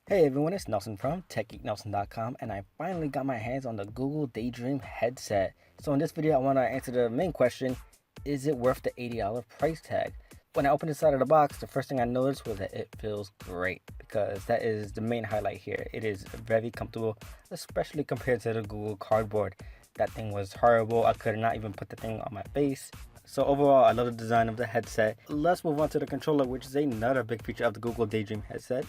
Hey everyone, it's Nelson from TechGeekNelson.com, and I finally got my hands on the Google Daydream headset. So in this video, I want to answer the main question: is it worth the $80 price tag? When I opened this out of the box, the first thing I noticed was that it feels great, because that is the main highlight here. It is very comfortable, especially compared to the Google Cardboard. That thing was horrible. I could not even put the thing on my face. So overall, I love the design of the headset. Let's move on to the controller, which is another big feature of the Google Daydream headset.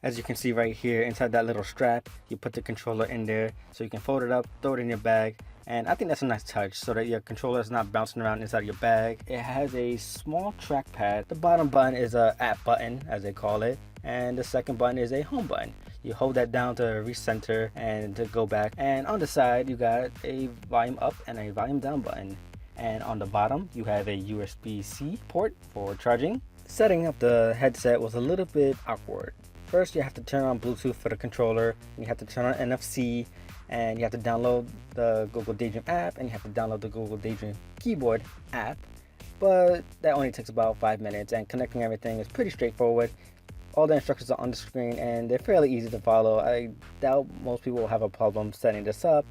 As you can see right here, inside that little strap, you put the controller in there so you can fold it up, throw it in your bag. And I think that's a nice touch so that your controller is not bouncing around inside your bag. It has a small trackpad. The bottom button is a app button, as they call it, and the second button is a home button. You hold that down to recenter and to go back. And on the side, you got a volume up and a volume down button. And on the bottom, you have a USB-C port for charging. Setting up the headset was a little bit awkward. First, you have to turn on Bluetooth for the controller, you have to turn on NFC, and you have to download the Google Daydream app, and you have to download the Google Daydream keyboard app. But that only takes about 5 minutes, and connecting everything is pretty straightforward. All the instructions are on the screen, and they're fairly easy to follow. I doubt most people will have a problem setting this up.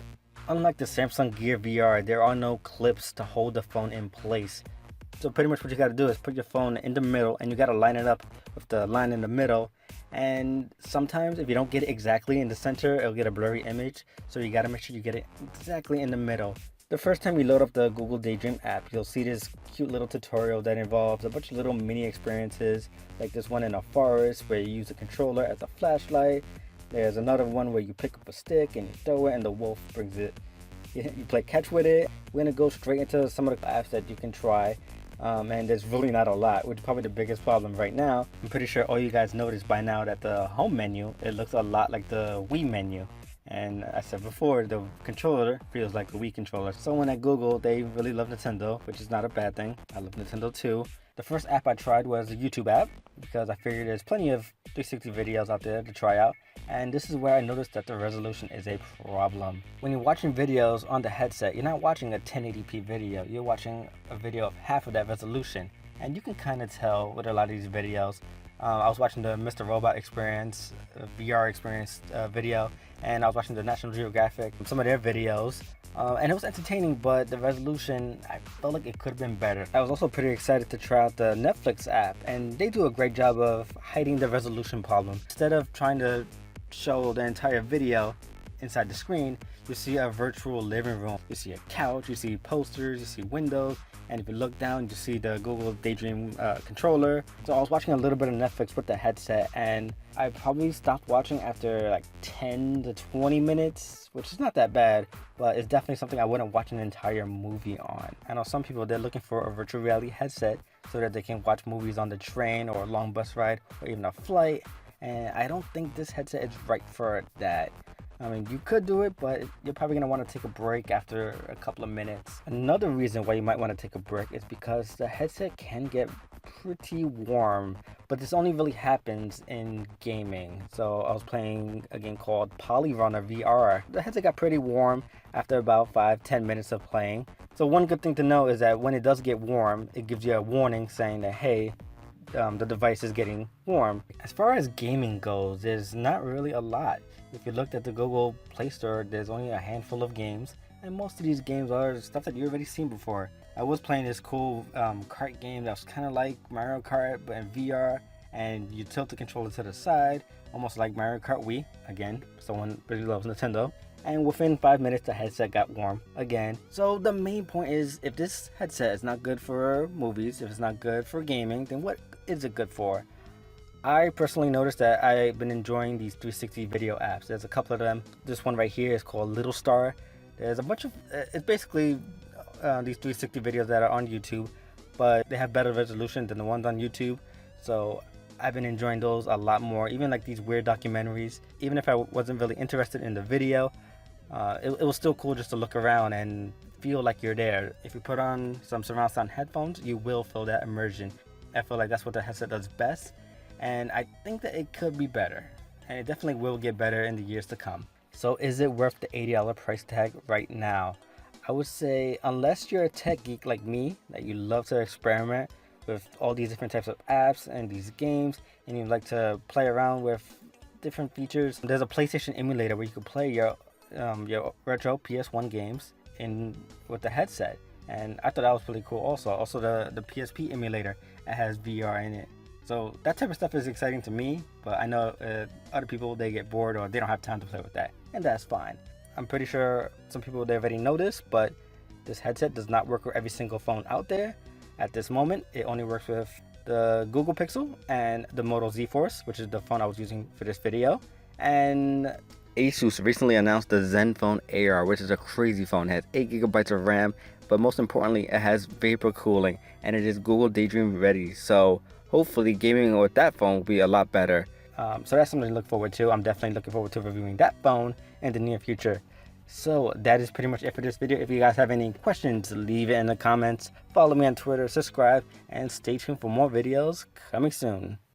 Unlike the Samsung Gear VR, there are no clips to hold the phone in place. So pretty much what you got to do is put your phone in the middle, and you got to line it up with the line in the middle. And sometimes if you don't get it exactly in the center, it'll get a blurry image. So you got to make sure you get it exactly in the middle. The first time you load up the Google Daydream app, you'll see this cute little tutorial that involves a bunch of little mini experiences, like this one in a forest where you use a controller as a flashlight. There's another one where you pick up a stick and you throw it and the wolf brings it. You play catch with it. We're going to go straight into some of the apps that you can try. And there's really not a lot, which is probably the biggest problem right now. I'm pretty sure all you guys noticed by now that the home menu, it looks a lot like the Wii menu. And I said before, the controller feels like the Wii controller. So when at Google, they really love Nintendo, which is not a bad thing. I love Nintendo too. The first app I tried was a YouTube app, because I figured there's plenty of 360 videos out there to try out. And this is where I noticed that the resolution is a problem. When you're watching videos on the headset, you're not watching a 1080p video. You're watching a video of half of that resolution. And you can kind of tell with a lot of these videos. I was watching the Mr. Robot Experience, VR Experience video, and I was watching the National Geographic, some of their videos. And it was entertaining, but the resolution, I felt like it could have been better. I was also pretty excited to try out the Netflix app, and they do a great job of hiding the resolution problem. Instead of trying to show the entire video inside the screen, you see a virtual living room. You see a couch, you see posters, you see windows, and if you look down, you see the Google Daydream controller. So I was watching a little bit of Netflix with the headset, and I probably stopped watching after like 10 to 20 minutes, which is not that bad, but it's definitely something I wouldn't watch an entire movie on. I know some people, they're looking for a virtual reality headset so that they can watch movies on the train or a long bus ride or even a flight, and I don't think this headset is right for that. I mean, you could do it, but you're probably going to want to take a break after a couple of minutes. Another reason why you might want to take a break is because the headset can get pretty warm, but this only really happens in gaming. So I was playing a game called Polyrunner VR. The headset got pretty warm after about 5-10 minutes of playing. So one good thing to know is that when it does get warm, it gives you a warning saying that, hey, the device is getting warm. As far as gaming goes, there's not really a lot. If you looked at the Google Play Store, there's only a handful of games, and most of these games are stuff that you've already seen before. I was playing this cool kart game that was kind of like Mario Kart, but in VR, and you tilt the controller to the side, almost like Mario Kart Wii. Again, someone really loves Nintendo. And within 5 minutes, the headset got warm again. So the main point is, if this headset is not good for movies, if it's not good for gaming, then what is it good for? I personally noticed that I've been enjoying these 360 video apps. There's a couple of them. This one right here is called Little Star. There's a bunch of, it's basically these 360 videos that are on YouTube, but they have better resolution than the ones on YouTube. So I've been enjoying those a lot more, even like these weird documentaries. Even if I wasn't really interested in the video, it was still cool just to look around and feel like you're there. If you put on some surround sound headphones, you will feel that immersion. I feel like that's what the headset does best, and I think that it could be better, and it definitely will get better in the years to come. So is it worth the $80 price tag right now? I would say, unless you're a tech geek like me, that you love to experiment with all these different types of apps and these games, and you like to play around with different features. There's a PlayStation emulator where you can play your retro PS1 games with the headset, and I thought that was pretty cool. Also the PSP emulator, it has VR in it. So that type of stuff is exciting to me, but I know other people, they get bored or they don't have time to play with that, and that's fine. I'm pretty sure some people, they already know this, but this headset does not work with every single phone out there. At this moment, it only works with the Google Pixel and the Moto Z Force, which is the phone I was using for this video. And Asus recently announced the Zenfone AR, which is a crazy phone. It has 8 GB of RAM, but most importantly, it has vapor cooling, and it is Google Daydream ready. So hopefully gaming with that phone will be a lot better. So that's something to look forward to. I'm definitely looking forward to reviewing that phone in the near future. So that is pretty much it for this video. If you guys have any questions, leave it in the comments. Follow me on Twitter, subscribe, and stay tuned for more videos coming soon.